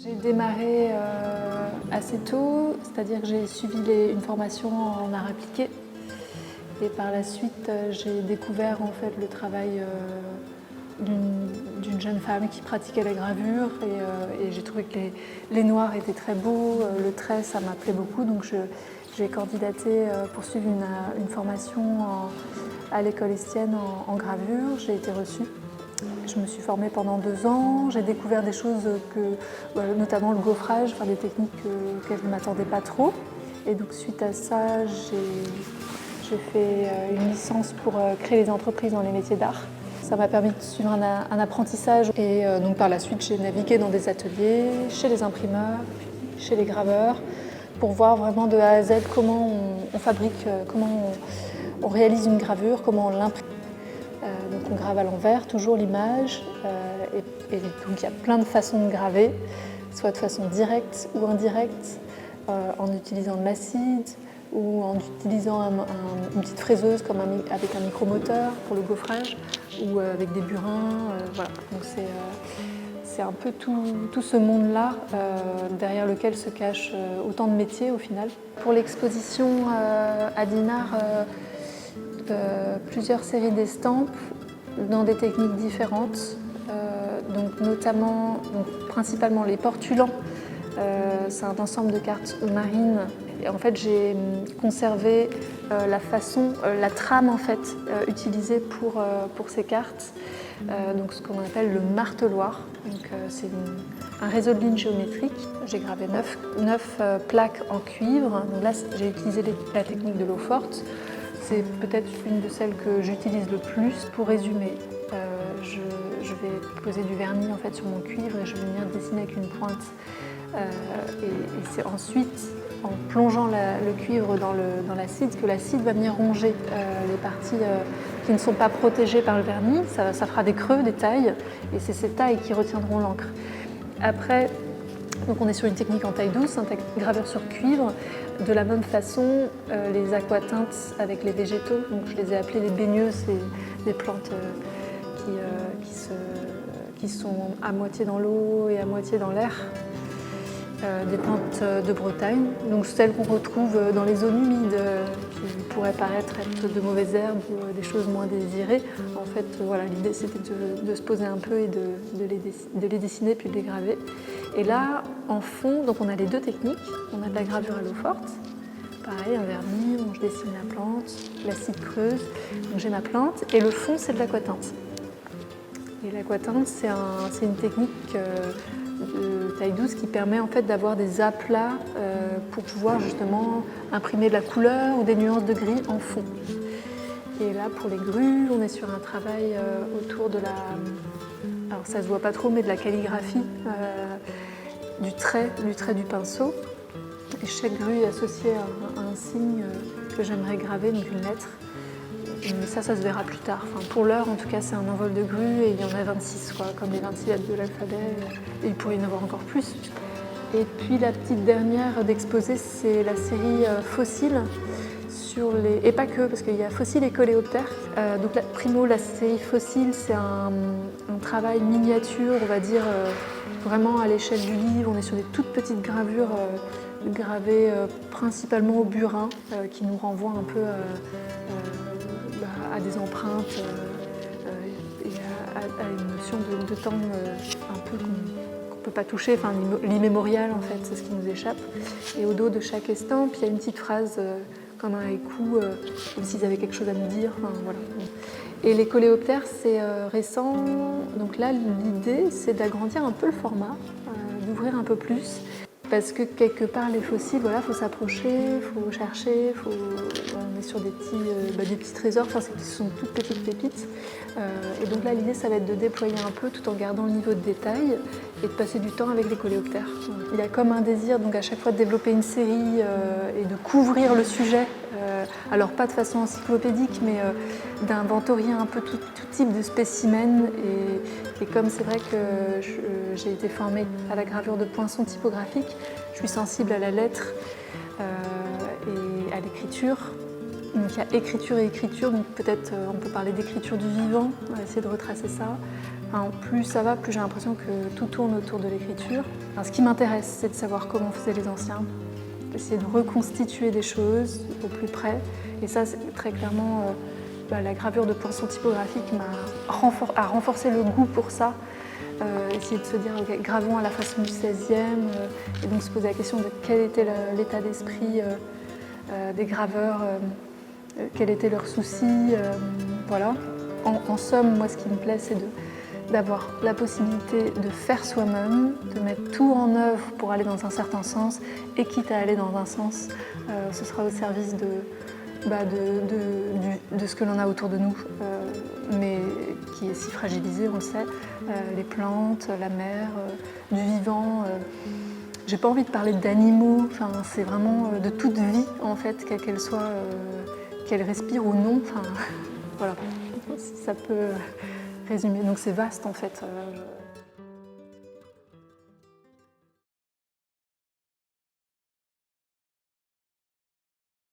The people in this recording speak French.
J'ai démarré assez tôt, c'est-à-dire que j'ai suivi une formation en art appliqué. Et par la suite, j'ai découvert en fait le travail d'une jeune femme qui pratiquait la gravure et j'ai trouvé que les noirs étaient très beaux, le trait ça m'appelait beaucoup, donc j'ai candidaté pour suivre une formation à l'école Estienne en gravure. J'ai été reçue. Je me suis formée pendant 2 ans, j'ai découvert des choses notamment le gaufrage, enfin des techniques auxquelles je ne m'attendais pas trop. Et donc suite à ça, j'ai fait une licence pour créer les entreprises dans les métiers d'art. Ça m'a permis de suivre un apprentissage et donc par la suite j'ai navigué dans des ateliers, chez les imprimeurs, puis chez les graveurs, pour voir vraiment de A à Z comment on fabrique, comment on réalise une gravure, comment on l'imprime. Donc on grave à l'envers, toujours l'image, et donc il y a plein de façons de graver, soit de façon directe ou indirecte, en utilisant de l'acide ou en utilisant une petite fraiseuse comme avec un micromoteur pour le gaufrage ou avec des burins. Voilà. Donc c'est un peu tout ce monde-là derrière lequel se cachent autant de métiers au final. Pour l'exposition à Dinard, plusieurs séries d'estampes dans des techniques différentes, principalement les portulans. C'est un ensemble de cartes marines. Et en fait, j'ai conservé la trame en fait, utilisée pour ces cartes, donc ce qu'on appelle le marteloir. C'est un réseau de lignes géométriques. J'ai gravé 9 plaques en cuivre. Donc là, j'ai utilisé la technique de l'eau forte. C'est peut-être une de celles que j'utilise le plus. Pour résumer, je vais poser du vernis en fait, sur mon cuivre et je vais venir dessiner avec une pointe. Et c'est ensuite, en plongeant le cuivre dans l'acide, que l'acide va venir ronger les parties qui ne sont pas protégées par le vernis. Ça fera des creux, des tailles, et c'est ces tailles qui retiendront l'encre. Après, donc on est sur une technique en taille douce, gravure sur cuivre. De la même façon, les aquatintes avec les végétaux, donc je les ai appelées les baigneuses, c'est des plantes qui sont à moitié dans l'eau et à moitié dans l'air. Des plantes de Bretagne, donc celles qu'on retrouve dans les zones humides qui pourraient paraître être de mauvaises herbes ou des choses moins désirées. En fait, voilà, l'idée c'était de se poser un peu et de les dessiner puis de les graver. Et là, en fond, donc on a les deux techniques. On a de la gravure à l'eau forte, pareil, un vernis, je dessine la plante, l'acide creuse, donc j'ai ma plante, et le fond c'est de l'aquatinte. Et l'aquatinte, c'est une technique de taille douce qui permet en fait d'avoir des aplats pour pouvoir justement imprimer de la couleur ou des nuances de gris en fond. Et là pour les grues, on est sur un travail autour de alors ça se voit pas trop, mais de la calligraphie, du trait du pinceau. Et chaque grue est associée à un signe que j'aimerais graver, donc une lettre. Mais ça se verra plus tard. Enfin, pour l'heure, en tout cas, c'est un envol de grue et il y en a 26, comme les 26 lettres de l'alphabet. Et il pourrait y en avoir encore plus. Et puis la petite dernière d'exposer, c'est la série Fossiles et pas que, parce qu'il y a Fossiles et Coléoptères. Donc la série Fossiles, c'est un travail miniature, on va dire, vraiment à l'échelle du livre. On est sur des toutes petites gravures gravées principalement au burin, qui nous renvoient un peu à des empreintes et à une notion de temps un peu qu'on ne peut pas toucher, enfin l'immémorial en fait, c'est ce qui nous échappe. Et au dos de chaque estampe, il y a une petite phrase comme un haïku, comme s'ils avaient quelque chose à nous dire. Enfin, voilà. Et les coléoptères, c'est récent. Donc là, l'idée, c'est d'agrandir un peu le format, d'ouvrir un peu plus. Parce que quelque part, les fossiles, voilà, faut s'approcher, il faut chercher, on est sur des petits trésors, enfin, ce sont toutes petites pépites. Et donc là, l'idée, ça va être de déployer un peu tout en gardant le niveau de détail et de passer du temps avec les coléoptères. Il y a comme un désir, donc à chaque fois, de développer une série et de couvrir le sujet. Alors pas de façon encyclopédique, mais d'inventorier un peu tout type de spécimens. Et comme c'est vrai que j'ai été formée à la gravure de poinçons typographiques, je suis sensible à la lettre et à l'écriture. Donc il y a écriture et écriture, donc peut-être on peut parler d'écriture du vivant, on va essayer de retracer ça. Enfin, plus ça va, plus j'ai l'impression que tout tourne autour de l'écriture. Enfin, ce qui m'intéresse, c'est de savoir comment faisaient les anciens, d'essayer de reconstituer des choses au plus près. Et ça, c'est très clairement, la gravure de poinçons typographiques a renforcé le goût pour ça. Essayer de se dire, okay, gravons à la façon du XVIe, et donc se poser la question de quel était l'état d'esprit des graveurs, quel était leur souci, voilà. En somme, moi, ce qui me plaît, c'est d'avoir la possibilité de faire soi-même, de mettre tout en œuvre pour aller dans un certain sens, et quitte à aller dans un sens, ce sera au service de ce que l'on a autour de nous, mais qui est si fragilisé, on le sait, les plantes, la mer, du vivant. J'ai pas envie de parler d'animaux, enfin, c'est vraiment de toute vie, en fait, quelle qu'elle soit, qu'elle respire ou non, enfin, voilà, si ça peut résumer. Donc c'est vaste, en fait.